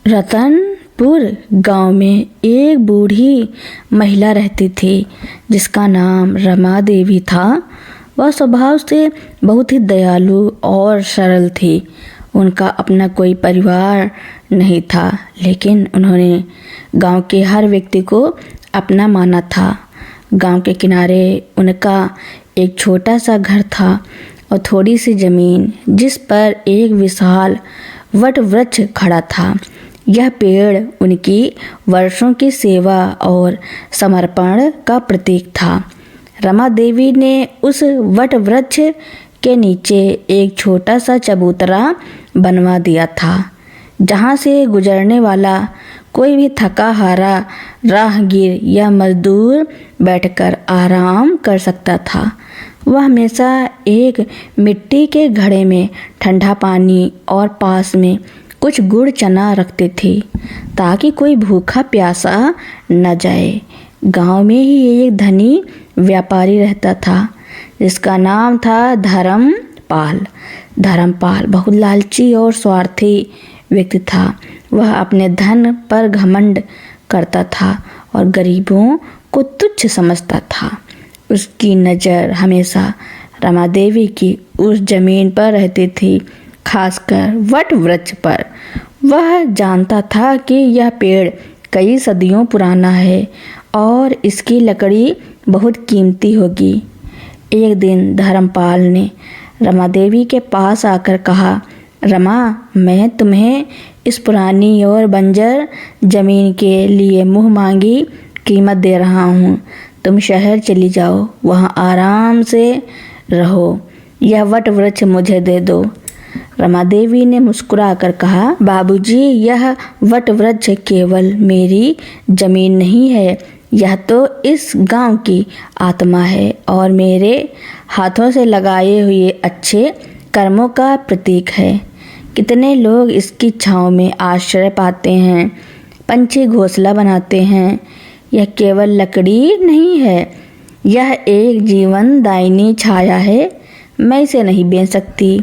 रतनपुर गांव में एक बूढ़ी महिला रहती थी जिसका नाम रमा देवी था। वह स्वभाव से बहुत ही दयालु और सरल थी। उनका अपना कोई परिवार नहीं था, लेकिन उन्होंने गांव के हर व्यक्ति को अपना माना था। गांव के किनारे उनका एक छोटा सा घर था और थोड़ी सी जमीन जिस पर एक विशाल वट वृक्ष खड़ा था। यह पेड़ उनकी वर्षों की सेवा और समर्पण का प्रतीक था। रमा देवी ने उस वट वृक्ष के नीचे एक छोटा सा चबूतरा बनवा दिया था, जहाँ से गुजरने वाला कोई भी थका हारा राहगीर या मजदूर बैठकर आराम कर सकता था। वह हमेशा एक मिट्टी के घड़े में ठंडा पानी और पास में कुछ गुड़ चना रखती थी ताकि कोई भूखा प्यासा न जाए। गांव में ही एक धनी व्यापारी रहता था जिसका नाम था धर्मपाल। धर्मपाल बहुत लालची और स्वार्थी व्यक्ति था। वह अपने धन पर घमंड करता था और गरीबों को तुच्छ समझता था। उसकी नज़र हमेशा रमा देवी की उस जमीन पर रहती थी, खासकर वट वृक्ष पर। वह जानता था कि यह पेड़ कई सदियों पुराना है और इसकी लकड़ी बहुत कीमती होगी। एक दिन धर्मपाल ने रमा देवी के पास आकर कहा, रमा, मैं तुम्हें इस पुरानी और बंजर जमीन के लिए मुँह मांगी कीमत दे रहा हूँ। तुम शहर चली जाओ, वहाँ आराम से रहो। यह वट वृक्ष मुझे दे दो। रमा देवी ने मुस्कुराकर कहा, बाबूजी, यह वट वृक्ष केवल मेरी जमीन नहीं है, यह तो इस गांव की आत्मा है और मेरे हाथों से लगाए हुए अच्छे कर्मों का प्रतीक है। कितने लोग इसकी छांव में आश्रय पाते हैं, पंछी घोंसला बनाते हैं। यह केवल लकड़ी नहीं है, यह एक जीवन दायिनी छाया है। मैं इसे नहीं बेच सकती।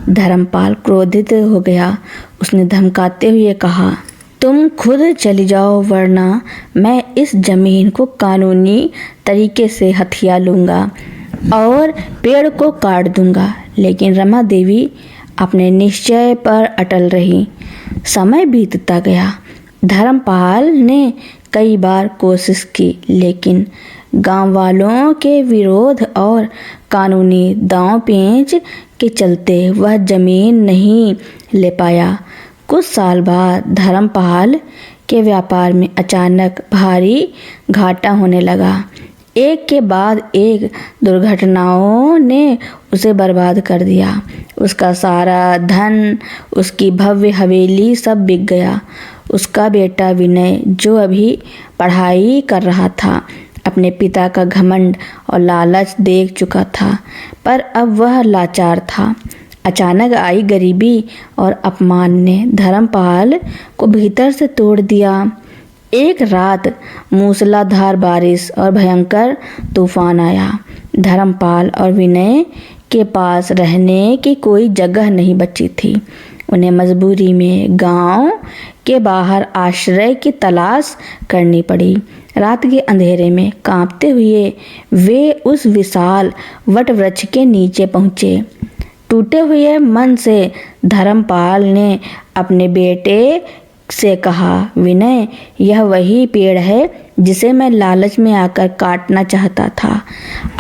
धर्मपाल क्रोधित हो गया। उसने धमकाते हुए कहा, तुम खुद चली जाओ, वरना मैं इस जमीन को कानूनी तरीके से हथिया लूँगा और पेड़ को काट दूँगा। लेकिन रमा देवी अपने निश्चय पर अटल रही। समय बीतता गया। धर्मपाल ने कई बार कोशिश की, लेकिन गांव वालों के विरोध और कानूनी दांव पेंच के चलते वह जमीन नहीं ले पाया। कुछ साल बाद धर्मपाल के व्यापार में अचानक भारी घाटा होने लगा। एक के बाद एक दुर्घटनाओं ने उसे बर्बाद कर दिया। उसका सारा धन, उसकी भव्य हवेली सब बिक गया। उसका बेटा विनय, जो अभी पढ़ाई कर रहा था, अपने पिता का घमंड और लालच देख चुका था, पर अब वह लाचार था। अचानक आई गरीबी और अपमान ने धर्मपाल को भीतर से तोड़ दिया। एक रात मूसलाधार बारिश और भयंकर तूफान आया। धर्मपाल और विनय के पास रहने की कोई जगह नहीं बची थी। उन्हें मजबूरी में गांव के बाहर आश्रय की तलाश करनी पड़ी। रात के अंधेरे में कांपते हुए वे उस विशाल वट वृक्ष के नीचे पहुँचे। टूटे हुए मन से धर्मपाल ने अपने बेटे से कहा, विनय, यह वही पेड़ है जिसे मैं लालच में आकर काटना चाहता था।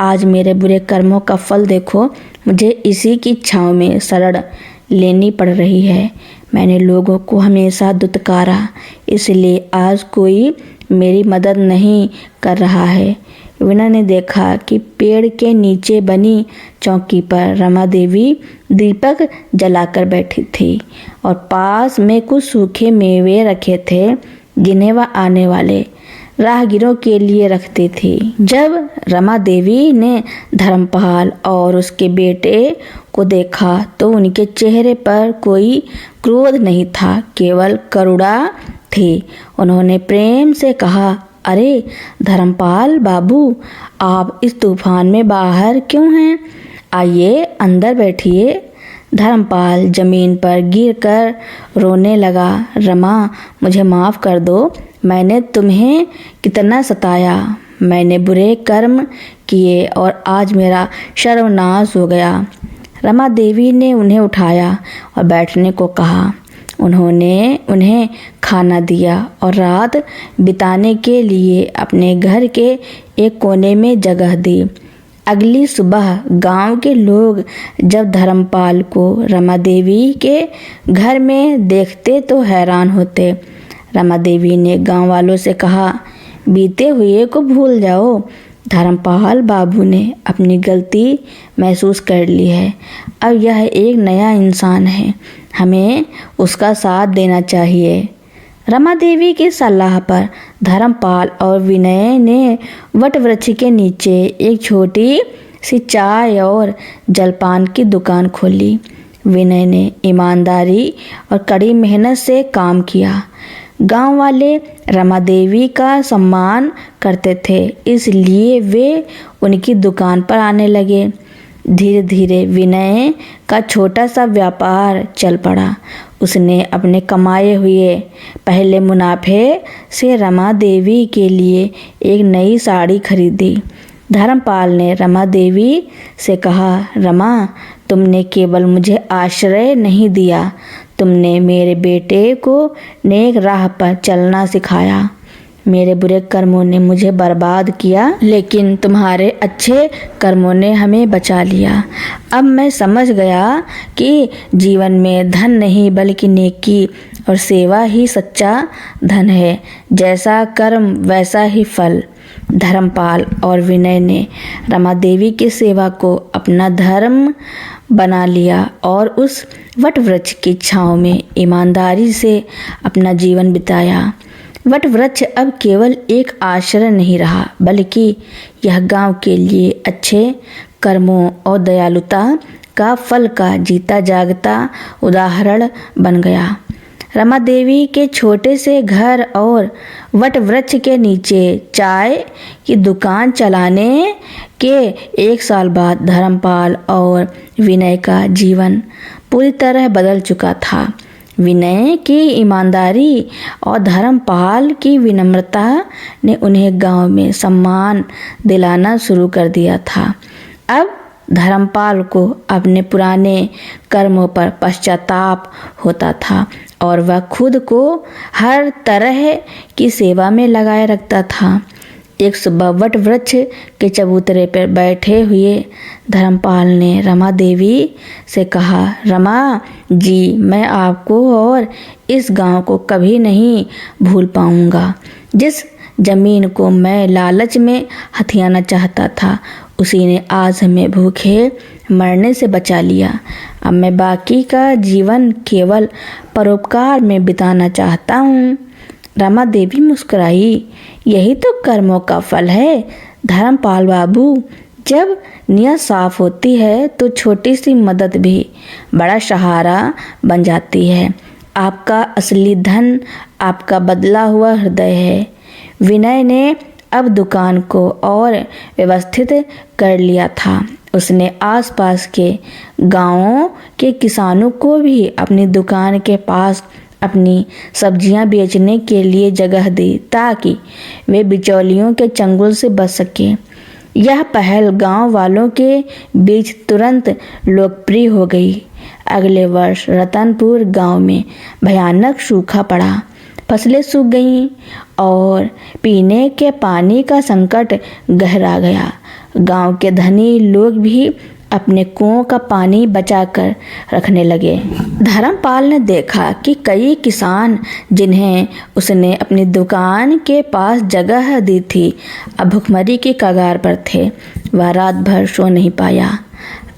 आज मेरे बुरे कर्मों का फल देखो। मुझे इसी की छांव में शरण लेनी पड़ रही है। मैंने लोगों को हमेशा दुत्कारा, इसलिए आज कोई मेरी मदद नहीं कर रहा है। विनय ने देखा कि पेड़ के नीचे बनी चौकी पर रमा देवी दीपक जलाकर बैठी थी और पास में कुछ सूखे मेवे रखे थे जिन्हें वह आने वाले राहगीरों के लिए रखती थी। जब रमा देवी ने धर्मपाल और उसके बेटे को देखा तो उनके चेहरे पर कोई क्रोध नहीं था, केवल करुणा थी। उन्होंने प्रेम से कहा, अरे धर्मपाल बाबू, आप इस तूफान में बाहर क्यों हैं? आइए अंदर बैठिए। धर्मपाल जमीन पर गिरकर रोने लगा। रमा, मुझे माफ़ कर दो, मैंने तुम्हें कितना सताया। मैंने बुरे कर्म किए और आज मेरा सर्वनाश हो गया। रमा देवी ने उन्हें उठाया और बैठने को कहा। उन्होंने उन्हें खाना दिया और रात बिताने के लिए अपने घर के एक कोने में जगह दी। अगली सुबह गांव के लोग जब धर्मपाल को रमा देवी के घर में देखते तो हैरान होते। रमा देवी ने गांव वालों से कहा, बीते हुए को भूल जाओ। धर्मपाल बाबू ने अपनी गलती महसूस कर ली है। अब यह एक नया इंसान है, हमें उसका साथ देना चाहिए। रमा देवी की सलाह पर धर्मपाल और विनय ने वट वृक्ष के नीचे एक छोटी सी चाय और जलपान की दुकान खोली। विनय ने ईमानदारी और कड़ी मेहनत से काम किया। गांव वाले रमा देवी का सम्मान करते थे, इसलिए वे उनकी दुकान पर आने लगे। धीरे धीरे विनय का छोटा सा व्यापार चल पड़ा। उसने अपने कमाए हुए पहले मुनाफे से रमा देवी के लिए एक नई साड़ी खरीदी। धर्मपाल ने रमा देवी से कहा, रमा, तुमने केवल मुझे आश्रय नहीं दिया, तुमने मेरे बेटे को नेक राह पर चलना सिखाया। मेरे बुरे कर्मों ने मुझे बर्बाद किया, लेकिन तुम्हारे अच्छे कर्मों ने हमें बचा लिया। अब मैं समझ गया कि जीवन में धन नहीं बल्कि नेकी और सेवा ही सच्चा धन है। जैसा कर्म वैसा ही फल। धर्मपाल और विनय ने रमा देवी की सेवा को अपना धर्म बना लिया और उस वट वृक्ष की छांव में ईमानदारी से अपना जीवन बिताया। वट वृक्ष अब केवल एक आश्रय नहीं रहा, बल्कि यह गांव के लिए अच्छे कर्मों और दयालुता का फल का जीता जागता उदाहरण बन गया। रमा देवी के छोटे से घर और वट वृक्ष के नीचे चाय की दुकान चलाने के 1 साल बाद धर्मपाल और विनय का जीवन पूरी तरह बदल चुका था। विनय की ईमानदारी और धर्मपाल की विनम्रता ने उन्हें गांव में सम्मान दिलाना शुरू कर दिया था। अब धर्मपाल को अपने पुराने कर्मों पर पश्चाताप होता था और वह खुद को हर तरह की सेवा में लगाए रखता था। एक सुबह वट वृक्ष के चबूतरे पर बैठे हुए धर्मपाल ने रमा देवी से कहा, रमा जी, मैं आपको और इस गांव को कभी नहीं भूल पाऊंगा। जिस जमीन को मैं लालच में हथियाना चाहता था, उसी ने आज हमें भूखे मरने से बचा लिया। अब मैं बाकी का जीवन केवल परोपकार में बिताना चाहता हूँ। रमा देवी मुस्कुराई। यही तो कर्मों का फल है धर्मपाल बाबू। जब नियत साफ होती है तो छोटी सी मदद भी बड़ा सहारा बन जाती है। आपका असली धन आपका बदला हुआ हृदय है। विनय ने अब दुकान को और व्यवस्थित कर लिया था। उसने आसपास के गांवों के किसानों को भी अपनी दुकान के पास अपनी सब्जियां बेचने के लिए जगह दी, ताकि वे बिचौलियों के चंगुल से बच सकें। यह पहल गांव वालों के बीच तुरंत लोकप्रिय हो गई। अगले वर्ष रतनपुर गांव में भयानक सूखा पड़ा। फसलें सूख गईं और पीने के पानी का संकट गहरा गया। गांव के धनी लोग भी अपने कुओं का पानी बचाकर रखने लगे। धर्मपाल ने देखा कि कई किसान जिन्हें उसने अपनी दुकान के पास जगह दी थी, अब भुखमरी की कगार पर थे। वह रात भर सो नहीं पाया।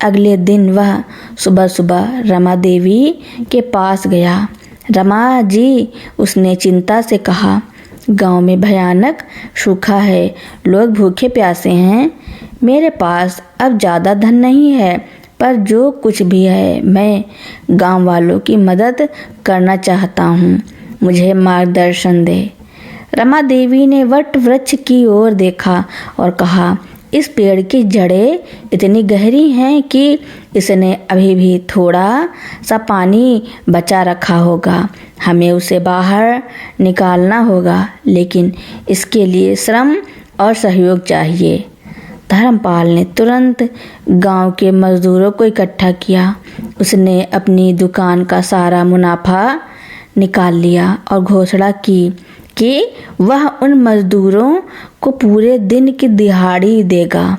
अगले दिन वह सुबह सुबह रमा देवी के पास गया। रमा जी, उसने चिंता से कहा, गांव में भयानक सूखा है, लोग भूखे प्यासे हैं। मेरे पास अब ज़्यादा धन नहीं है, पर जो कुछ भी है मैं गांव वालों की मदद करना चाहता हूँ। मुझे मार्गदर्शन दे। रमा देवी ने वट वृक्ष की ओर देखा और कहा, इस पेड़ की जड़ें इतनी गहरी हैं कि इसने अभी भी थोड़ा सा पानी बचा रखा होगा। हमें उसे बाहर निकालना होगा, लेकिन इसके लिए श्रम और सहयोग चाहिए। धर्मपाल ने तुरंत गांव के मजदूरों को इकट्ठा किया। उसने अपनी दुकान का सारा मुनाफा निकाल लिया और घोषणा की कि वह उन मजदूरों को पूरे दिन की दिहाड़ी देगा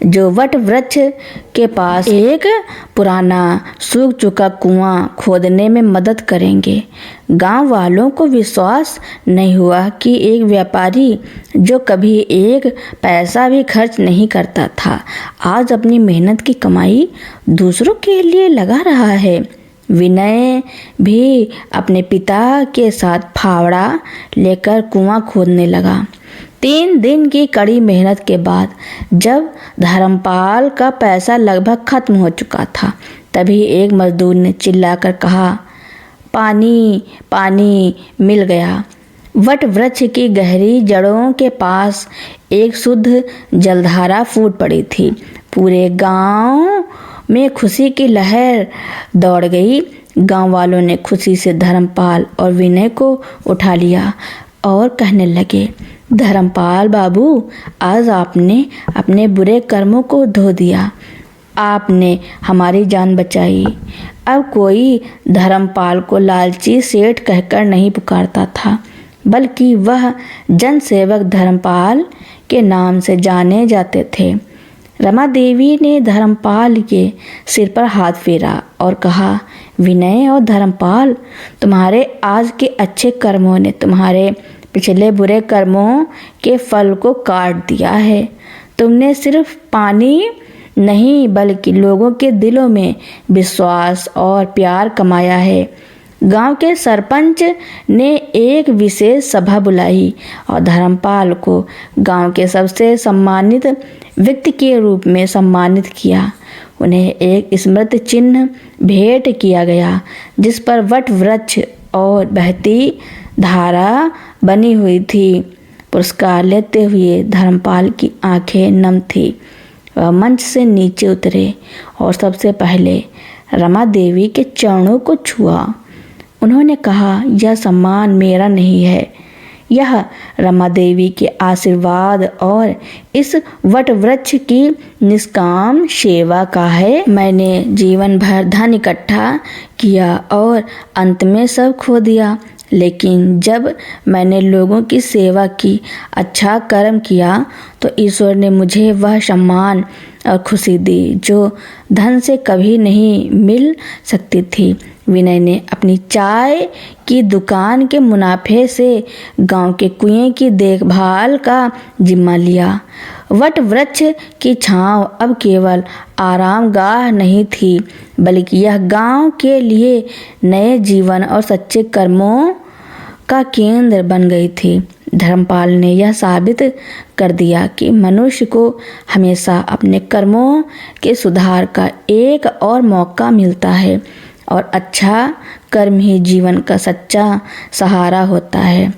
जो वट वृक्ष के पास एक पुराना सूख चुका कुआं खोदने में मदद करेंगे। गांव वालों को विश्वास नहीं हुआ कि एक व्यापारी जो कभी एक पैसा भी खर्च नहीं करता था, आज अपनी मेहनत की कमाई दूसरों के लिए लगा रहा है। विनय भी अपने पिता के साथ फावड़ा लेकर कुआं खोदने लगा। 3 दिन की कड़ी मेहनत के बाद जब धर्मपाल का पैसा लगभग खत्म हो चुका था, तभी एक मजदूर ने चिल्लाकर कहा, पानी पानी मिल गया। वट वृक्ष की गहरी जड़ों के पास एक शुद्ध जलधारा फूट पड़ी थी। पूरे गांव में खुशी की लहर दौड़ गई। गांव वालों ने खुशी से धर्मपाल और विनय को उठा लिया और कहने लगे, धर्मपाल बाबू, आज आपने अपने बुरे कर्मों को धो दिया। आपने हमारी जान बचाई। अब कोई धर्मपाल को लालची सेठ कहकर नहीं पुकारता था, बल्कि वह जनसेवक धर्मपाल के नाम से जाने जाते थे। रमा देवी ने धर्मपाल के सिर पर हाथ फेरा और कहा, विनय और धर्मपाल, तुम्हारे आज के अच्छे कर्मों ने तुम्हारे पिछले बुरे कर्मों के फल को काट दिया है। तुमने सिर्फ पानी नहीं बल्कि लोगों के दिलों में विश्वास और प्यार कमाया है। गांव के सरपंच ने एक विशेष सभा बुलाई और धर्मपाल को गांव के सबसे सम्मानित व्यक्ति के रूप में सम्मानित किया। उन्हें एक स्मृति चिन्ह भेंट किया गया जिस पर वट वृक्ष और बहती धारा बनी हुई थी। पुरस्कार लेते हुए धर्मपाल की आंखें नम थी। वह मंच से नीचे उतरे और सबसे पहले रमा देवी के चरणों को छुआ। उन्होंने कहा, यह सम्मान मेरा नहीं है, यह रमा देवी के आशीर्वाद और इस वट वृक्ष की निष्काम सेवा का है। मैंने जीवन भर धन इकट्ठा किया और अंत में सब खो दिया, लेकिन जब मैंने लोगों की सेवा की, अच्छा कर्म किया, तो ईश्वर ने मुझे वह सम्मान और खुशी दी जो धन से कभी नहीं मिल सकती थी। विनय ने अपनी चाय की दुकान के मुनाफे से गांव के कुएं की देखभाल का जिम्मा लिया। वट वृक्ष की छांव अब केवल आरामगाह नहीं थी, बल्कि यह गांव के लिए नए जीवन और सच्चे कर्मों का केंद्र बन गई थी। धर्मपाल ने यह साबित कर दिया कि मनुष्य को हमेशा अपने कर्मों के सुधार का एक और मौका मिलता है और अच्छा कर्म ही जीवन का सच्चा सहारा होता है।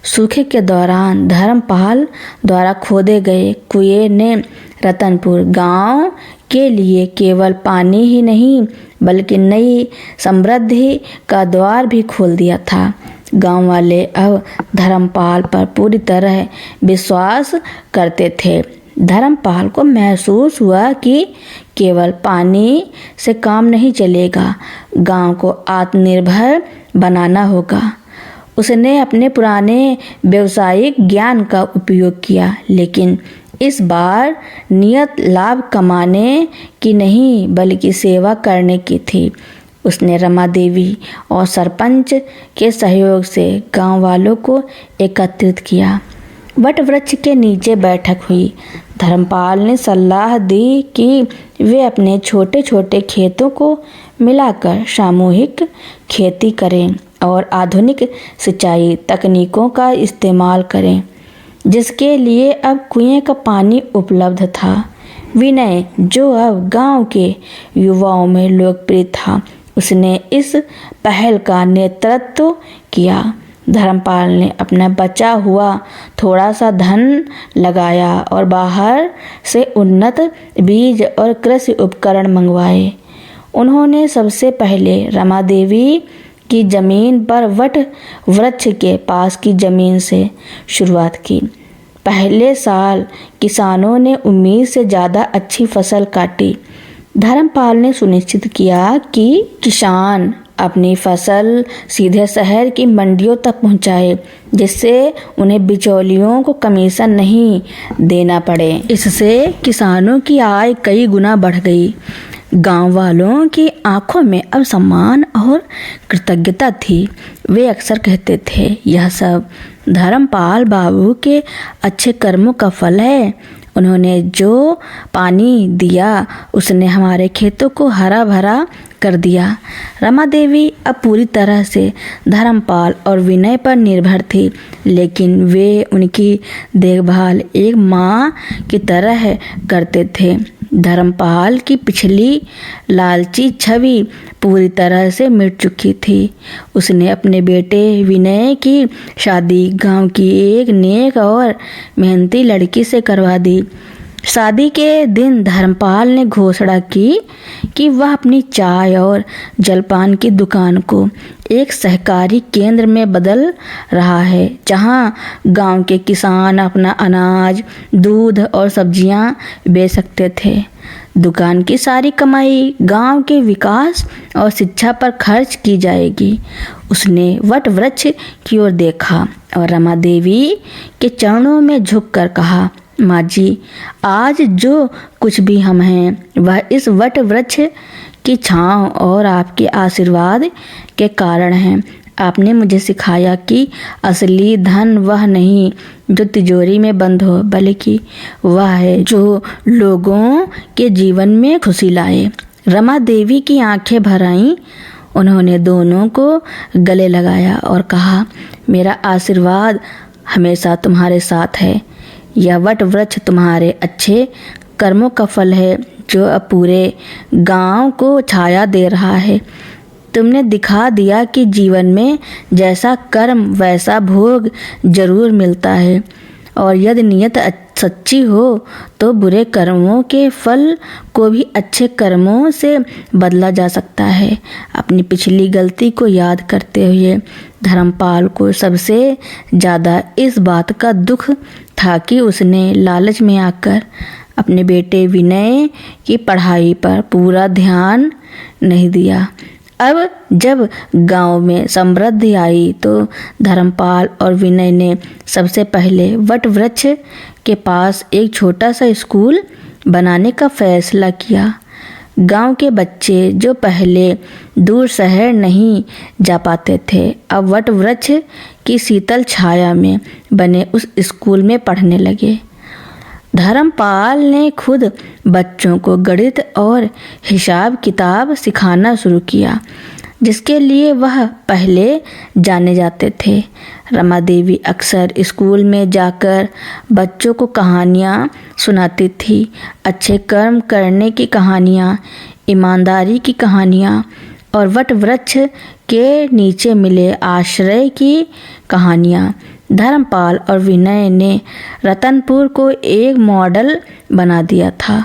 सूखे के दौरान धर्मपाल द्वारा खोदे गए कुएं ने रतनपुर गांव के लिए केवल पानी ही नहीं बल्कि नई समृद्धि का द्वार भी खोल दिया था। गांव वाले अब धर्मपाल पर पूरी तरह विश्वास करते थे। धर्मपाल को महसूस हुआ कि केवल पानी से काम नहीं चलेगा, गांव को आत्मनिर्भर बनाना होगा। उसने अपने पुराने व्यवसायिक ज्ञान का उपयोग किया, लेकिन इस बार नियत लाभ कमाने की नहीं बल्कि सेवा करने की थी। उसने रमा देवी और सरपंच के सहयोग से गांव वालों को एकत्रित किया। वट वृक्ष के नीचे बैठक हुई। धर्मपाल ने सलाह दी कि वे अपने छोटे छोटे खेतों को मिलाकर सामूहिक खेती करें और आधुनिक सिंचाई तकनीकों का इस्तेमाल करें, जिसके लिए अब कुएं का पानी उपलब्ध था। विनय, जो अब गांव के युवाओं में लोकप्रिय था, उसने इस पहल का नेतृत्व किया। धर्मपाल ने अपना बचा हुआ थोड़ा सा धन लगाया और बाहर से उन्नत बीज और कृषि उपकरण मंगवाए। उन्होंने सबसे पहले रमा देवी की जमीन पर वट वृक्ष के पास की जमीन से शुरुआत की। पहले साल किसानों ने उम्मीद से ज़्यादा अच्छी फसल काटी। धर्मपाल ने सुनिश्चित किया कि किसान अपनी फसल सीधे शहर की मंडियों तक पहुंचाए, जिससे उन्हें बिचौलियों को कमीशन नहीं देना पड़े। इससे किसानों की आय कई गुना बढ़ गई। गांव वालों की आंखों में अब सम्मान और कृतज्ञता थी। वे अक्सर कहते थे, यह सब धर्मपाल बाबू के अच्छे कर्मों का फल है। उन्होंने जो पानी दिया उसने हमारे खेतों को हरा भरा कर दिया। रमा देवी अब पूरी तरह से धर्मपाल और विनय पर निर्भर थी, लेकिन वे उनकी देखभाल एक माँ की तरह करते थे। धर्मपाल की पिछली लालची छवि पूरी तरह से मिट चुकी थी। उसने अपने बेटे विनय की शादी गांव की एक नेक और मेहनती लड़की से करवा दी। शादी के दिन धर्मपाल ने घोषणा की कि वह अपनी चाय और जलपान की दुकान को एक सहकारी केंद्र में बदल रहा है, जहां गांव के किसान अपना अनाज, दूध और सब्जियां बेच सकते थे। दुकान की सारी कमाई गांव के विकास और शिक्षा पर खर्च की जाएगी। उसने वट वृक्ष की ओर देखा और रमा देवी के चरणों में झुककर कहा, माँ जी, आज जो कुछ भी हम हैं वह इस वट वृक्ष की छांव और आपके आशीर्वाद के कारण है। आपने मुझे सिखाया कि असली धन वह नहीं जो तिजोरी में बंद हो, बल्कि वह है जो लोगों के जीवन में खुशी लाए। रमा देवी की आंखें भर आईं। उन्होंने दोनों को गले लगाया और कहा, मेरा आशीर्वाद हमेशा तुम्हारे साथ है। यह वट वृक्ष तुम्हारे अच्छे कर्मों का फल है, जो अब पूरे गांव को छाया दे रहा है। तुमने दिखा दिया कि जीवन में जैसा कर्म वैसा भोग जरूर मिलता है, और यदि नियत सच्ची हो तो बुरे कर्मों के फल को भी अच्छे कर्मों से बदला जा सकता है। अपनी पिछली गलती को याद करते हुए धर्मपाल को सबसे ज़्यादा इस बात का दुख था कि उसने लालच में आकर अपने बेटे विनय की पढ़ाई पर पूरा ध्यान नहीं दिया। अब जब गांव में समृद्धि आई तो धर्मपाल और विनय ने सबसे पहले वट वृक्ष के पास एक छोटा सा स्कूल बनाने का फैसला किया। गांव के बच्चे जो पहले दूर शहर नहीं जा पाते थे, अब वट वृक्ष की शीतल छाया में बने उस स्कूल में पढ़ने लगे। धर्मपाल ने खुद बच्चों को गणित और हिसाब किताब सिखाना शुरू किया, जिसके लिए वह पहले जाने जाते थे। रमा देवी अक्सर स्कूल में जाकर बच्चों को कहानियाँ सुनाती थी, अच्छे कर्म करने की कहानियाँ, ईमानदारी की कहानियाँ और वट वृक्ष के नीचे मिले आश्रय की कहानियाँ। धर्मपाल और विनय ने रतनपुर को एक मॉडल बना दिया था।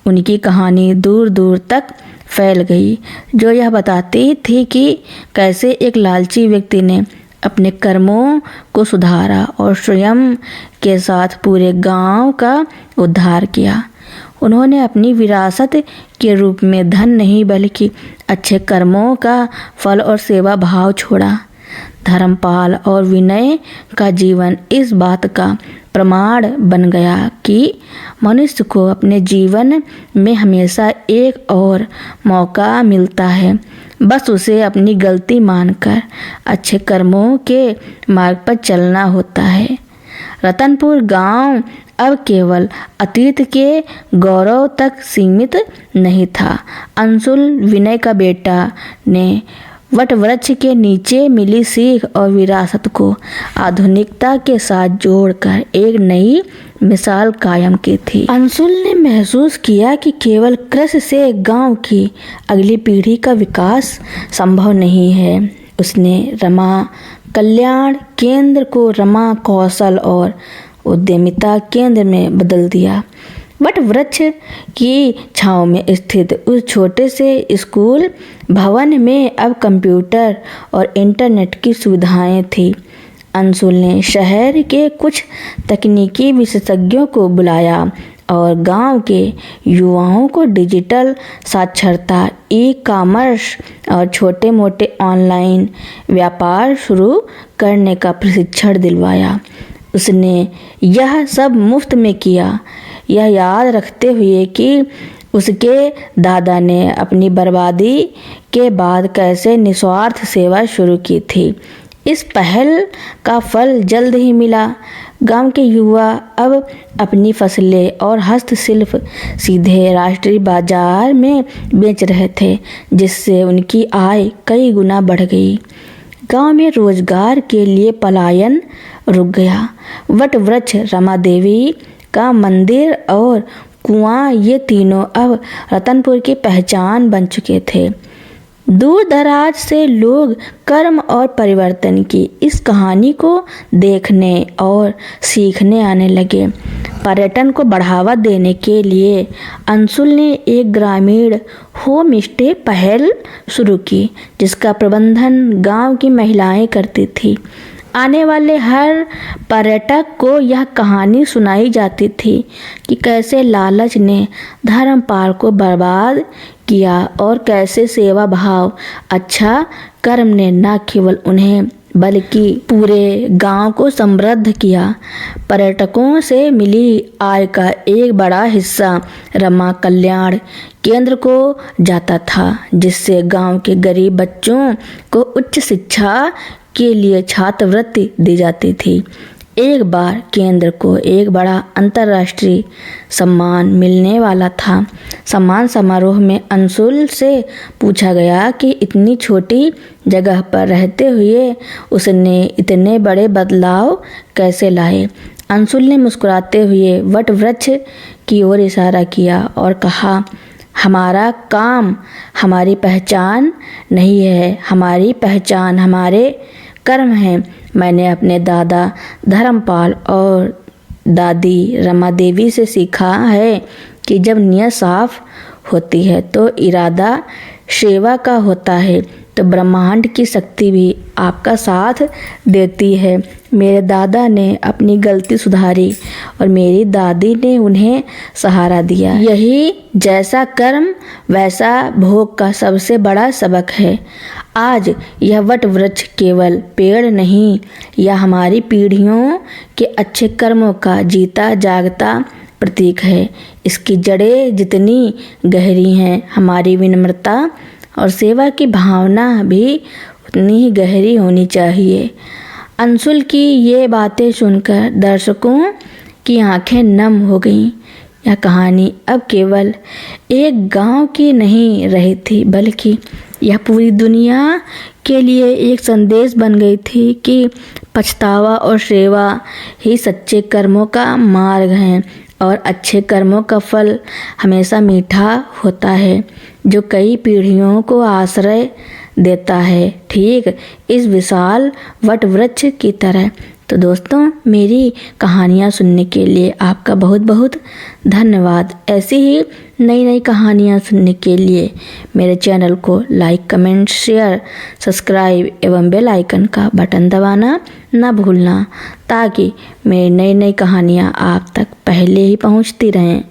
उनकी कहानी दूर दूर तक फैल गई, जो यह बताती थी कि कैसे एक लालची व्यक्ति ने अपने कर्मों को सुधारा और स्वयं के साथ पूरे गांव का उद्धार किया। उन्होंने अपनी विरासत के रूप में धन नहीं, बल्कि अच्छे कर्मों का फल और सेवा भाव छोड़ा। धर्मपाल और विनय का जीवन इस बात का प्रमाण बन गया कि मनुष्य को अपने जीवन में हमेशा एक और मौका मिलता है, बस उसे अपनी गलती मानकर अच्छे कर्मों के मार्ग पर चलना होता है। रतनपुर गांव अब केवल अतीत के गौरव तक सीमित नहीं था। अंशुल, विनय का बेटा, ने वट वृक्ष के नीचे मिली सीख और विरासत को आधुनिकता के साथ जोड़कर एक नई मिसाल कायम की थी। अंशुल ने महसूस किया कि केवल कृषि से गांव की अगली पीढ़ी का विकास संभव नहीं है। उसने रमा कल्याण केंद्र को रमा कौशल और उद्यमिता केंद्र में बदल दिया। वट वृक्ष की छांव में स्थित उस छोटे से स्कूल भवन में अब कंप्यूटर और इंटरनेट की सुविधाएं थी। अंशुल ने शहर के कुछ तकनीकी विशेषज्ञों को बुलाया और गांव के युवाओं को डिजिटल साक्षरता, ई-कॉमर्स और छोटे मोटे ऑनलाइन व्यापार शुरू करने का प्रशिक्षण दिलवाया। उसने यह सब मुफ्त में किया, यह याद रखते हुए कि उसके दादा ने अपनी बर्बादी के बाद कैसे निस्वार्थ सेवा शुरू की थी। इस पहल का फल जल्द ही मिला। गांव के युवा अब अपनी फसलें और हस्तशिल्प सीधे राष्ट्रीय बाजार में बेच रहे थे, जिससे उनकी आय कई गुना बढ़ गई। गांव में रोजगार के लिए पलायन रुक गया। वट वृक्ष, रमा देवी का मंदिर और कुआं, ये तीनों अब रतनपुर की पहचान बन चुके थे। दूर दराज से लोग कर्म और परिवर्तन की इस कहानी को देखने और सीखने आने लगे। पर्यटन को बढ़ावा देने के लिए अंशुल ने एक ग्रामीण होम स्टे पहल शुरू की, जिसका प्रबंधन गांव की महिलाएं करती थी। आने वाले हर पर्यटक को यह कहानी सुनाई जाती थी कि कैसे लालच ने धर्मपाल को बर्बाद किया और कैसे सेवा भाव, अच्छा कर्म ने न केवल उन्हें बल्कि पूरे गांव को समृद्ध किया। पर्यटकों से मिली आय का एक बड़ा हिस्सा रमा कल्याण केंद्र को जाता था, जिससे गांव के गरीब बच्चों को उच्च शिक्षा के लिए छात्रवृत्ति दी जाती थी। एक बार केंद्र को एक बड़ा अंतर्राष्ट्रीय सम्मान मिलने वाला था। सम्मान समारोह में अंशुल से पूछा गया कि इतनी छोटी जगह पर रहते हुए उसने इतने बड़े बदलाव कैसे लाए। अंशुल ने मुस्कुराते हुए वट वृक्ष की ओर इशारा किया और कहा, हमारा काम हमारी पहचान नहीं है, हमारी पहचान हमारे कर्म है। मैंने अपने दादा धर्मपाल और दादी रमा देवी से सीखा है कि जब नीयत साफ होती है तो इरादा सेवा का होता है, तो ब्रह्मांड की शक्ति भी आपका साथ देती है। मेरे दादा ने अपनी गलती सुधारी और मेरी दादी ने उन्हें सहारा दिया। यही जैसा कर्म वैसा भोग का सबसे बड़ा सबक है। आज यह वट वृक्ष केवल पेड़ नहीं, यह हमारी पीढ़ियों के अच्छे कर्मों का जीता जागता प्रतीक है। इसकी जड़ें जितनी गहरी हैं, हमारी विनम्रता और सेवा की भावना भी उतनी ही गहरी होनी चाहिए। अंशुल की ये बातें सुनकर दर्शकों की आंखें नम हो गईं। यह कहानी अब केवल एक गांव की नहीं रही थी, बल्कि यह पूरी दुनिया के लिए एक संदेश बन गई थी कि पछतावा और सेवा ही सच्चे कर्मों का मार्ग है और अच्छे कर्मों का फल हमेशा मीठा होता है, जो कई पीढ़ियों को आश्रय देता है, ठीक इस विशाल वट वृक्ष की तरह। तो दोस्तों, मेरी कहानियाँ सुनने के लिए आपका बहुत बहुत धन्यवाद। ऐसी ही नई नई कहानियाँ सुनने के लिए मेरे चैनल को लाइक, कमेंट, शेयर, सब्सक्राइब एवं बेल आइकन का बटन दबाना न भूलना, ताकि मेरी नई नई कहानियाँ आप तक पहले ही पहुँचती रहें।